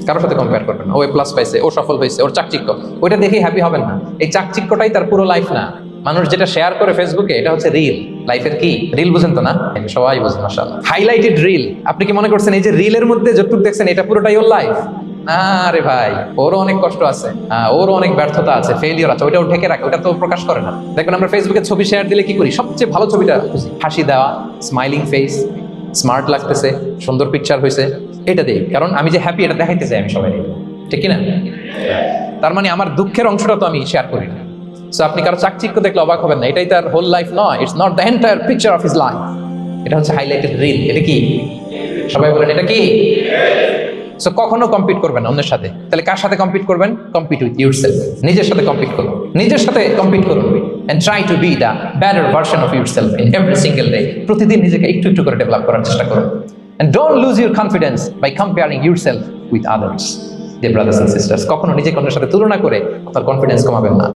কারোর সাথে কম্পেয়ার করবেন না। ও প্লাস পাইছে, ও সফল হয়েছে, ওর চাকচিক্য, ওইটা দেখেই হ্যাপি হবেন না। এই চাকচিক্যটাই তার পুরো লাইফ না। মানুষ যেটা শেয়ার করে ফেসবুকে, এটা হচ্ছে রিল। লাইফের কি রিল বুঝেন তো না? সবাই বুঝেন মাশাআল্লাহ। Highlighted reel. আপনি কি মনে করছেন এই যে রিলের মধ্যে যতটুকু দেখছেন এটা পুরোটাই ওর লাইফ? না রে ভাই, ওরও অনেক কষ্ট আছে, ওরও অনেক ব্যর্থতা আছে, ফেলিওর আছে, ওইটাও ঢেকে রাখে, ওটা তো প্রকাশ করে না। দেখবেন আমরা ফেসবুকে ছবি শেয়ার দিলে কি করি? সবচেয়ে ভালো ছবিটা খুঁজি, হাসি দেওয়া, স্মাইলিং ফেস, স্মার্ট লাগতেছে, সুন্দর পিকচার হয়েছে, এটা দিই। কারণ আমি যে হ্যাপি এটা দেখাইতে চাই আমি সবাই, ঠিক কিনা? তার মানে আমার দুঃখের অংশটা তো আমি শেয়ার করি না। সো আপনি কারো চাকচিক্য দেখলে অবাক হবেন না, এটাই তার হোল লাইফ নয়। It's not the entire picture of his life. এটা হচ্ছে হাইলাইটেড রিল। এটা কি? সবাই বলেন এটা কি? সো কখনো কম্পিট করবেন না অন্যের সাথে। তাহলে কার সাথে কম্পিট করবেন? Compete with yourself. নিজের সাথে কম্পিট করুন, নিজের সাথে কম্পিট করুন। And try to be the better version of yourself in every single day. প্রতিদিন নিজেকে একটু একটু করে ডেভেলপ করার চেষ্টা করুন। And don't lose your confidence by comparing yourself with others. Dear brothers and sisters, কখনো নিজেকে অন্যের সাথে তুলনা করে আপনার কনফিডেন্স কমাবেন না।